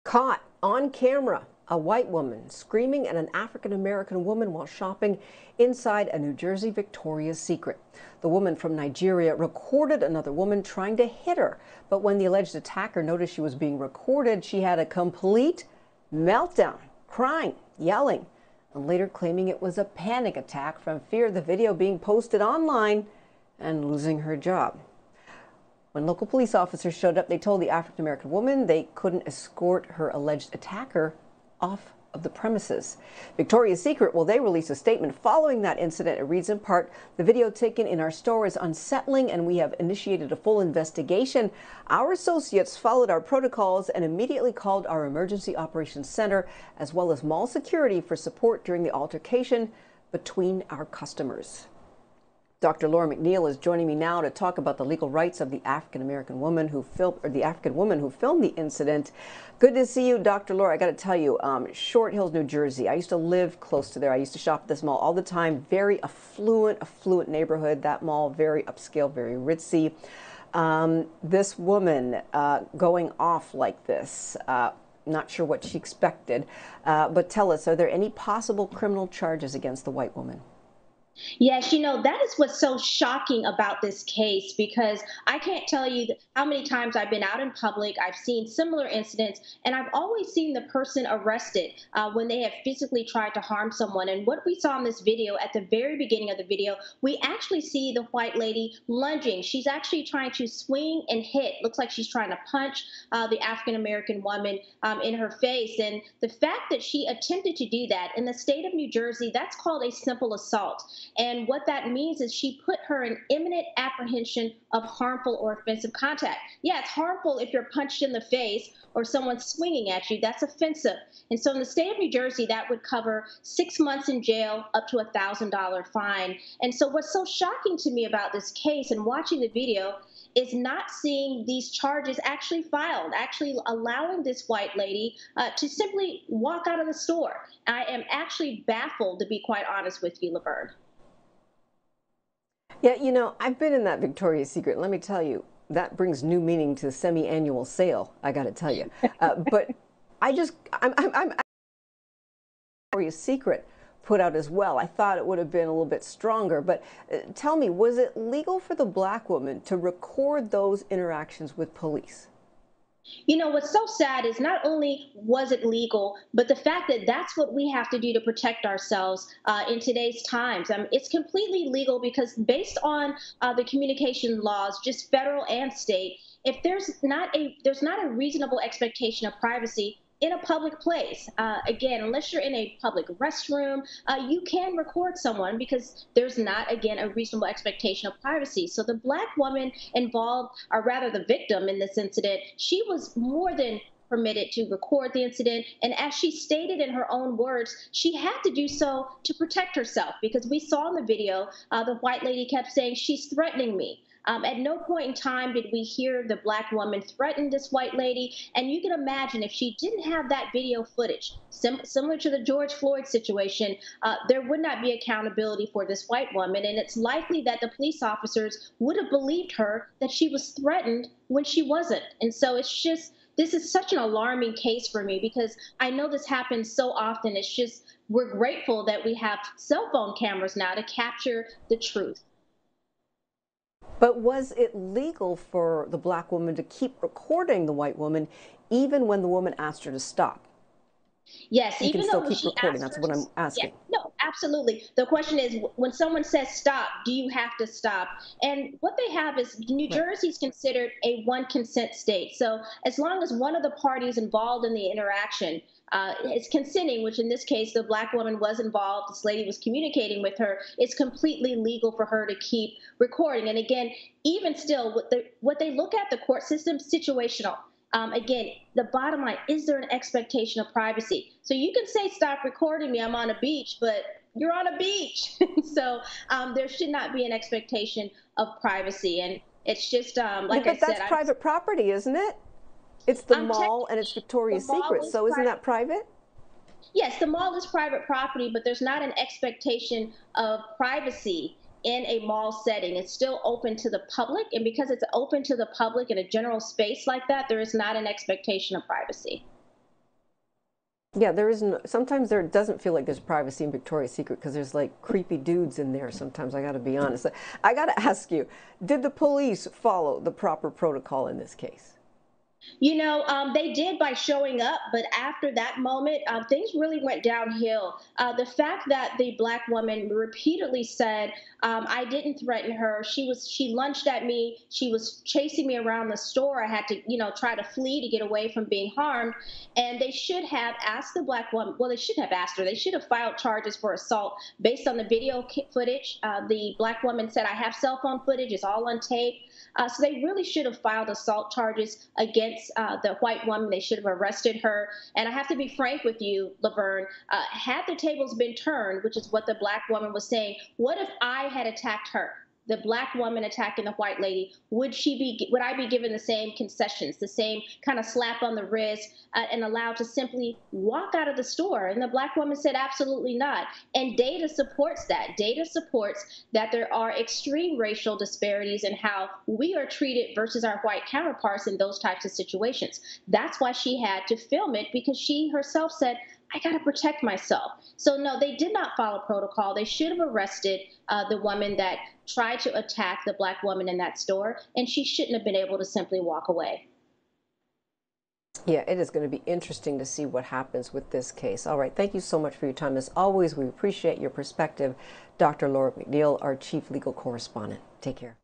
Caught on camera, a white woman screaming at an African-American woman while shopping inside a New Jersey Victoria's Secret. The woman from Nigeria recorded another woman trying to hit her, but when the alleged attacker noticed she was being recorded, she had a complete meltdown, crying, yelling, and later claiming it was a panic attack from fear of the video being posted online and losing her job. When local police officers showed up, they told the African-American woman they couldn't escort her alleged attacker off of the premises. Victoria's Secret, well, they released a statement following that incident. It reads in part, "The video taken in our store is unsettling and we have initiated a full investigation. Our associates followed our protocols and immediately called our emergency operations center as well as mall security for support during the altercation between our customers." Dr. Laura McNeil is joining me now to talk about the legal rights of the African-American woman who filmed, or the African woman who filmed the incident. Good to see you, Dr. Laura. I got to tell you, Short Hills, New Jersey. I used to live close to there. I used to shop at this mall all the time. Very affluent neighborhood. That mall, very upscale, very ritzy. This woman going off like this. Not sure what she expected, but tell us, are there any possible criminal charges against the white woman? Yes, that is what's so shocking about this case because I can't tell you how many times I've been out in public, I've seen similar incidents, and I've always seen the person arrested when they have physically tried to harm someone. And what we saw in this video, at the very beginning of the video, we actually see the white lady lunging. She's actually trying to swing and hit. Looks like she's trying to punch the African-American woman in her face. And the fact that she attempted to do that in the state of New Jersey, that's called a simple assault. And what that means is she put her in imminent apprehension of harmful or offensive contact. Yeah, it's harmful if you're punched in the face or someone's swinging at you. That's offensive. And so in the state of New Jersey, that would cover 6 months in jail up to $1,000 fine. And so what's so shocking to me about this case and watching the video is not seeing these charges actually filed, actually allowing this white lady to simply walk out of the store. I am actually baffled, to be quite honest with you, Laverne. Yeah, I've been in that Victoria's Secret. Let me tell you, that brings new meaning to the semi-annual sale, I got to tell you. But I'm Victoria's Secret put out as well. I thought it would have been a little bit stronger. But tell me, was it legal for the black woman to record those interactions with police? What's so sad is not only was it legal, but the fact that that's what we have to do to protect ourselves in today's times. It's completely legal because based on the communication laws, just federal and state, if there's not a reasonable expectation of privacy in a public place. Again, unless you're in a public restroom, you can record someone because there's not, again, a reasonable expectation of privacy. So the black woman involved, or rather the victim in this incident, she was more than permitted to record the incident. And as she stated in her own words, she had to do so to protect herself because we saw in the video, the white lady kept saying, "She's threatening me." At no point in time did we hear the black woman threaten this white lady. And you can imagine if she didn't have that video footage, similar to the George Floyd situation, there would not be accountability for this white woman. And it's likely that the police officers would have believed her that she was threatened when she wasn't. And so this is such an alarming case for me because I know this happens so often. We're grateful that we have cell phone cameras now to capture the truth. But was it legal for the black woman to keep recording the white woman even when the woman asked her to stop? Yes, You can even still though keep she recording. asked That's her what to, I'm yeah, asking. no, absolutely. The question is, when someone says stop, do you have to stop? And what they have is New Right. Jersey is considered a one consent state. So as long as one of the parties involved in the interaction is consenting, which in this case, the black woman was involved, this lady was communicating with her, it's completely legal for her to keep recording. And again, even still, what they look at, the court system, situational. Again, the bottom line, is there an expectation of privacy? So you can say, stop recording me, I'm on a beach, but you're on a beach. So there should not be an expectation of privacy. And it's just, like I But said, that's private property, isn't it? It's the mall and it's the Victoria's mall Secret. is So isn't private. that private? Yes, the mall is private property, but there's not an expectation of privacy in a mall setting. It's still open to the public. And because it's open to the public in a general space like that, there is not an expectation of privacy. Yeah, there isn't. Sometimes there doesn't feel like there's privacy in Victoria's Secret because there's like creepy dudes in there. Sometimes I got to be honest. I got to ask you, did the police follow the proper protocol in this case? They did by showing up, but after that moment, things really went downhill. The fact that the black woman repeatedly said, "I didn't threaten her. She lunged at me. She was chasing me around the store. I had to, try to flee to get away from being harmed." And they should have asked the black woman. Well, they should have asked her. They should have filed charges for assault based on the video footage. The black woman said, "I have cell phone footage. It's all on tape." So they really should have filed assault charges against the white woman. They should have arrested her. And I have to be frank with you, Laverne. Had the tables been turned, which is what the black woman was saying, what if I had attacked her? The black woman attacking the white lady, would I be given the same concessions, the same kind of slap on the wrist, and allowed to simply walk out of the store? And the black woman said absolutely not. And data supports that. Data supports that there are extreme racial disparities in how we are treated versus our white counterparts in those types of situations. That's why she had to film it, because she herself said, "I got to protect myself." So, no, they did not follow protocol. They should have arrested the woman that tried to attack the black woman in that store, and she shouldn't have been able to simply walk away. Yeah, it is going to be interesting to see what happens with this case. All right, thank you so much for your time. As always, we appreciate your perspective. Dr. Laura McNeil, our chief legal correspondent. Take care.